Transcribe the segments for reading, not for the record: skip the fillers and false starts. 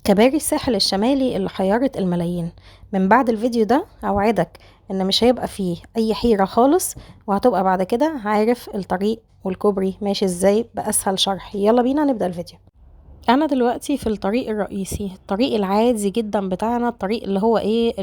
كباري الساحل الشمالي اللي حيرت الملايين. من بعد الفيديو ده اوعدك ان مش هيبقى فيه اي حيرة خالص، وهتبقى بعد كده عارف الطريق والكوبري ماشي ازاي باسهل شرح. يلا بينا نبدأ الفيديو. انا دلوقتي في الطريق الرئيسي، الطريق العادي جدا بتاعنا، الطريق اللي هو ايه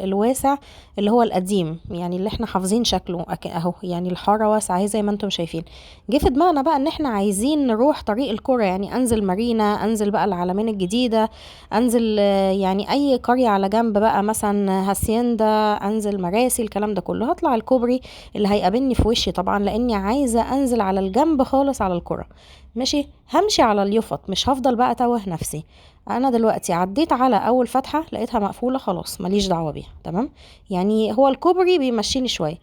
الواسع، اللي هو القديم، يعني اللي احنا حافظين شكله اهو، يعني الحارة واسعة اهي زي ما انتم شايفين. جه في دماغنا بقى ان احنا عايزين نروح طريق القرى، يعني انزل مارينا، انزل بقى العلمين الجديدة، انزل يعني اي قرية على جنب بقى، مثلا هاسيندا، انزل مراسي، الكلام ده كله. هطلع الكوبري اللي هيقابلني في وشي طبعا، لاني عايزة انزل على الجنب خالص على القرى. ماشي، همشي على اليفط، مش هفضل بقى توه نفسي. انا دلوقتي عديت على اول فتحة لقيتها مقفولة، خلاص ماليش دعوة بيها، تمام. يعني هو الكوبري بيمشيني شوية.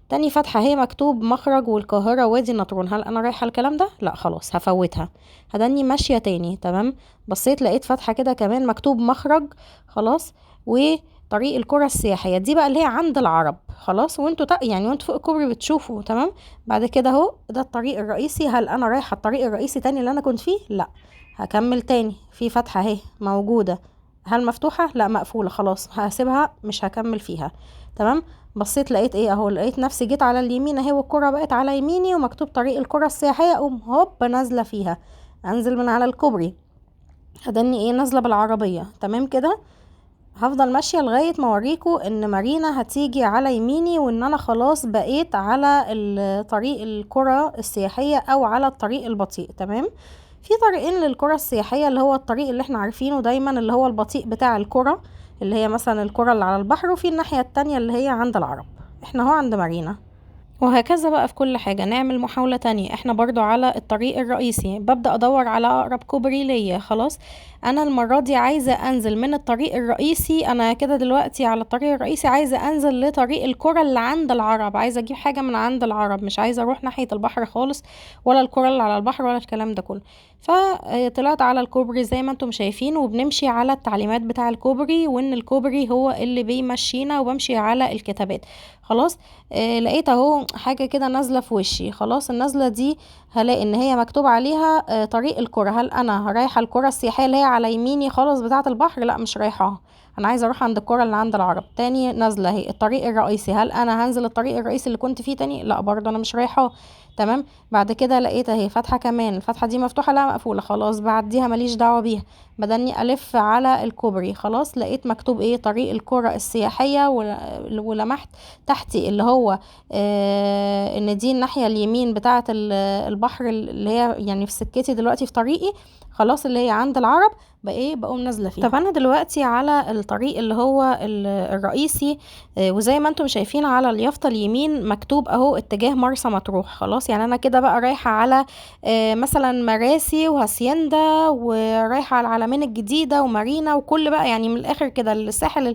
تاني فتحة هي مكتوب مخرج والقاهرة وادي النطرون، هل انا رايحة الكلام ده؟ لا خلاص هفوتها. هدني ماشية تاني، تمام. بصيت لقيت فتحة كده كمان مكتوب مخرج، خلاص. وطريق القرى السياحية دي بقى اللي هي عند العرب، خلاص. وانتوا يعني وانتوا فوق الكوبري بتشوفوا، تمام. بعد كده اهو ده الطريق الرئيسي. هل انا رايحه الطريق الرئيسي تاني اللي انا كنت فيه؟ لا. هكمل تاني في فتحه اهي موجوده. هل مفتوحه؟ لا مقفوله، خلاص هسيبها مش هكمل فيها، تمام. بصيت لقيت ايه اهو، لقيت نفسي جيت على اليمين اهي، والكرة بقت على يميني ومكتوب طريق القرى السياحيه، اقوم هوب نازله فيها. انزل من على الكوبري، ادني ايه نازله بالعربيه، تمام كده. هفضل ماشية لغاية ما اوريكوا ان مارينا هتيجي على يميني، وان انا خلاص بقيت على طريق القرى السياحية او على الطريق البطيء، تمام. في طريقين للقرى السياحية، اللي هو الطريق اللي احنا عارفينه دايما، اللي هو البطيء بتاع القرى، اللي هي مثلا القرى اللي على البحر، وفي الناحية التانية اللي هي عند العرب. احنا هو عند مارينا. وهكذا بقى في كل حاجة. نعمل محاولة تانية، احنا برضو على الطريق الرئيسي، ببدأ ادور على اقرب كوبري ليا، خلاص. انا المرة دي عايزة انزل من الطريق الرئيسي، انا كده دلوقتي على الطريق الرئيسي، عايزة انزل لطريق القرى اللي عند العرب، عايزة اجيب حاجة من عند العرب، مش عايزة اروح ناحية البحر خالص، ولا القرى اللي على البحر ولا الكلام ده كله. فطلعت على الكوبري زي ما انتم شايفين، وبنمشي على التعليمات بتاع الكوبري، وان الكوبري هو اللي بيمشينا، وبمشي على الكتابات، خلاص. لقيت اهو حاجة كده نازلة في وشي، خلاص. النازلة دي هلاقي ان هي مكتوب عليها طريق القرى. هل انا رايحة القرى السياحية اللي هي على يميني خالص بتاعة البحر؟ لا مش رايحاها، انا عايزة اروح عند القرى اللي عند العرب. تاني نازلة اهي الطريق الرئيسي، هل انا هنزل الطريق الرئيسي اللي كنت فيه تاني؟ لا برضه انا مش رايحاه، تمام. بعد كده لقيت اهي فتحة كمان، الفتحة دي مفتوحة لا مقفولة، خلاص بعديها ماليش دعوة بيها. بدني الف على الكوبري، خلاص. لقيت مكتوب ايه طريق القرى السياحية، ولمحت تحتي اللي هو ان دي الناحية اليمين بتاعة البحر، اللي هي يعني في سكتي دلوقتي في طريقي، خلاص، اللي هي عند العرب. بقوم نازله فيها. طب انا دلوقتي على الطريق اللي هو الرئيسي، وزي ما انتم شايفين على اليافطه اليمين مكتوب اهو اتجاه مرسى مطروح، خلاص. يعني انا كده بقى رايحه على مثلا مراسي وهاسيندا، ورايحه على العلمين الجديده ومارينا وكل بقى، يعني من الاخر كده الساحل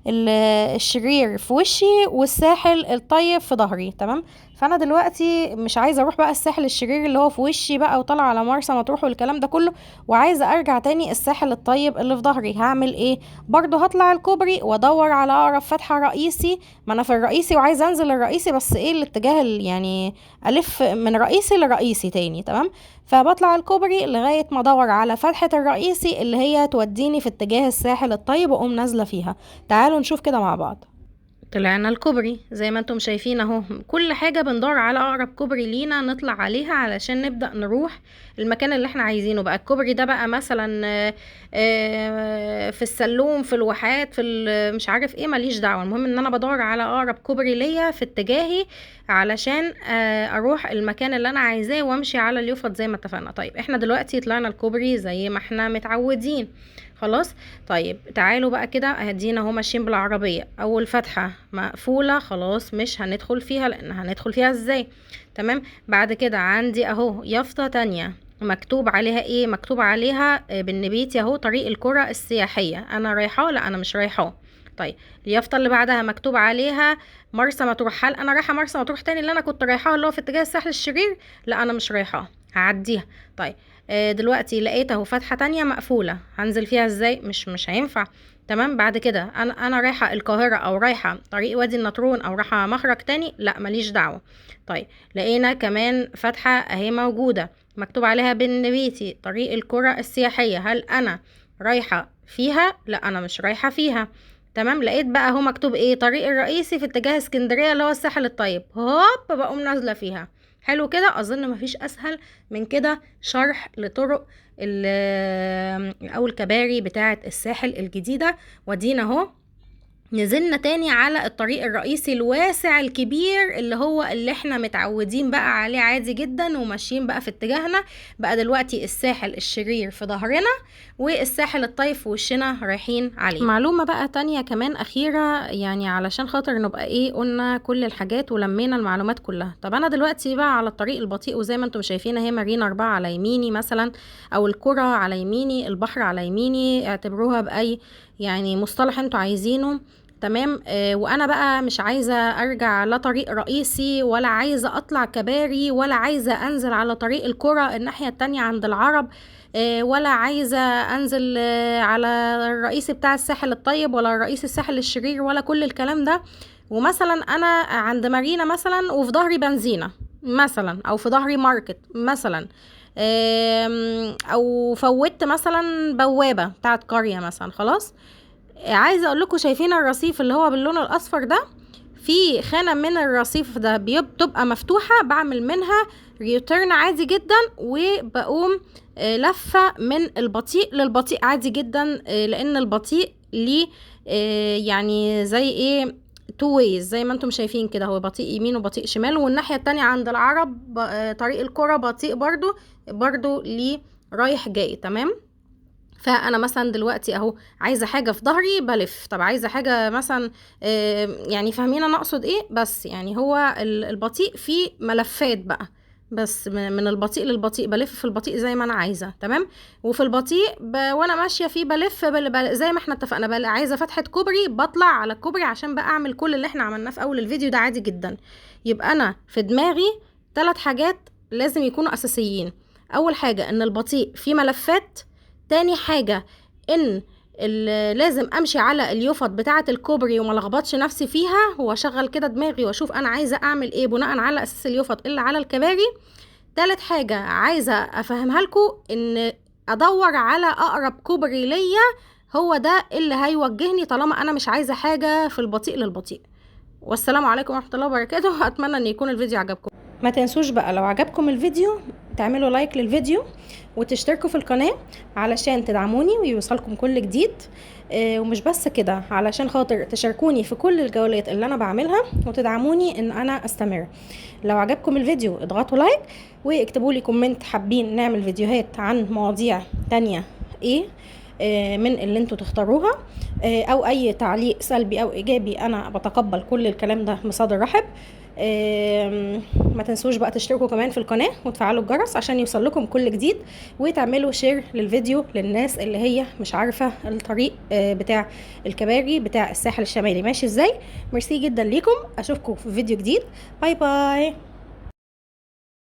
الشرير في وشي، والساحل الطيب في ظهري، تمام. فانا دلوقتي مش عايزه اروح بقى الساحل الشرير اللي هو في وشي بقى وطالع على مرسى مطروح والكلام ده كله، وعايزه ارجع تاني الساحل الطيب اللي في ظهري. هعمل ايه؟ برضو هطلع الكوبري وادور على اقرب فتحه رئيسي، ما انا في الرئيسي وعايزه انزل الرئيسي، بس ايه الاتجاه يعني الف من رئيسي لرئيسي تاني، تمام. فبطلع الكوبري لغايه ما ادور على فتحه الرئيسي اللي هي توديني في اتجاه الساحل الطيب، واقوم نازله فيها. تعالوا نشوف كده مع بعض. طلعنا الكوبري زي ما انتم شايفين اهو، كل حاجة بندور على اقرب كوبري لينا نطلع عليها علشان نبدأ نروح المكان اللي احنا عايزينه. بقى الكوبري ده بقى مثلا في السلوم، في الواحات، في مش عارف ايه، ماليش دعوة. المهم ان انا بدور على اقرب كوبري ليا في اتجاهي، علشان اروح المكان اللي انا عايزاه وامشي على اليوفط زي ما اتفقنا. طيب احنا دلوقتي طلعنا الكوبري زي ما احنا متعودين، خلاص. طيب تعالوا بقى كده، هدينا اهو ماشيين بالعربية، اول فتحة مقفولة، خلاص مش هندخل فيها، لان هندخل فيها ازاي، تمام. بعد كده عندي اهو يافطة تانية مكتوب عليها ايه، مكتوب عليها بالنبيتي اهو طريق القرى السياحية، انا رايحة؟ لا انا مش رايحة. طيب اليافطة اللي بعدها مكتوب عليها مرسى مطروح، هل انا رايحة مرسى مطروح تاني اللي انا كنت رايحاها اللي هو في اتجاه الساحل الشرير؟ لا انا مش رايحة، هعديها. طيب دلوقتي لقيت اهو فتحة تانية مقفولة، هنزل فيها ازاي؟ مش هينفع، تمام. بعد كده انا رايحة القاهرة، او رايحة طريق وادي النطرون، او رايحة مخرج تاني، لا ماليش دعوة. طيب لقينا كمان فتحة اهي موجودة مكتوب عليها بالنبيتي طريق القرى السياحية، هل انا رايحة فيها؟ لا انا مش رايحة فيها. تمام، لقيت بقى هو مكتوب ايه؟ طريق الرئيسي في اتجاه اسكندرية اللي هو الساحل الطيب، هوب بقوم نازلة فيها. حلو كده. اظن مفيش اسهل من كده شرح لطرق او الكباري بتاعة الساحل الجديدة. ودينا اهو نزلنا تاني على الطريق الرئيسي الواسع الكبير اللي احنا متعودين بقى عليه عادي جدا، وماشيين بقى في اتجاهنا. بقى دلوقتي الساحل الشرير في ظهرنا والساحل الطيب في وشنا رايحين عليه. معلومة بقى تانية كمان أخيرة، يعني علشان خاطر نبقى ايه قلنا كل الحاجات ولمينا المعلومات كلها. طب أنا دلوقتي بقى على الطريق البطيء، وزي ما انتم شايفين اهي مارينا 4 على يميني مثلا، أو القرى على يميني، البحر على يميني، اعتبروها بأي يعني مصطلح انتوا عايزينه. تمام. وانا بقى مش عايزة ارجع لا طريق رئيسي، ولا عايزة اطلع كباري، ولا عايزة انزل على طريق القرى الناحية التانية عند العرب، ولا عايزة انزل على الرئيسي بتاع الساحل الطيب، ولا رئيس الساحل الشرير، ولا كل الكلام ده. ومثلا انا عند مارينا مثلا وفي ظهري بنزينة مثلا، او في ظهري ماركت مثلا، او فوتت مثلا بوابة بتاعت قرية مثلا، خلاص. عايزه اقول لكم، شايفين الرصيف اللي هو باللون الاصفر ده؟ في خانه من الرصيف ده بتبقى مفتوحه، بعمل منها ريوتيرن عادي جدا، وبقوم لفه من البطيء للبطيء عادي جدا، لان البطيء ليه يعني زي ايه، تو ويز زي ما انتم شايفين كده، هو بطيء يمين وبطيء شمال. والناحيه التانية عند العرب طريق القرى بطيء برضو ليه رايح جاي. تمام. فانا مثلا دلوقتي اهو عايزه حاجه في ظهري بلف، طب عايزه حاجه مثلا يعني فاهمين انا اقصد ايه؟ بس يعني هو البطيء فيه ملفات بقى، بس من البطيء للبطيء بلف في البطيء زي ما انا عايزه. تمام. وفي البطيء وانا ماشيه فيه بلف زي ما احنا اتفقنا بقى، عايزه فتحه كوبري بطلع على الكوبري عشان بقى اعمل كل اللي احنا عملناه في اول الفيديو ده عادي جدا. يبقى انا في دماغي 3 حاجات لازم يكونوا اساسيين. اول حاجه ان البطيء فيه ملفات. تاني حاجة ان لازم امشي على اليوفط بتاعة الكوبري وما لخبطش نفسي فيها، واشغل كده دماغي واشوف انا عايزة اعمل ايه بناء على اساس اليوفط اللي على الكباري. تالت حاجة عايزة افهمها لكم، ان ادور على اقرب كوبري ليا، هو ده اللي هيوجهني طالما انا مش عايزة حاجة في البطيء للبطيء. والسلام عليكم ورحمة الله وبركاته. اتمنى ان يكون الفيديو عجبكم. ما تنسوش بقى لو عجبكم الفيديو تعملوا لايك للفيديو، وتشتركوا في القناة علشان تدعموني ويوصلكم كل جديد. ومش بس كده، علشان خاطر تشاركوني في كل الجولات اللي انا بعملها وتدعموني ان انا استمر. لو عجبكم الفيديو اضغطوا لايك، واكتبوا لي كومنت حابين نعمل فيديوهات عن مواضيع تانية ايه من اللي انتوا تختاروها، او اي تعليق سلبي او ايجابي، انا بتقبل كل الكلام ده بصدر رحب. ما تنسوش بقى تشتركوا كمان في القناة وتفعلوا الجرس عشان يوصل لكم كل جديد، وتعملوا شير للفيديو للناس اللي هي مش عارفة الطريق بتاع الكباري بتاع الساحل الشمالي ماشي ازاي. ميرسي جدا ليكم، اشوفكم في فيديو جديد. باي باي.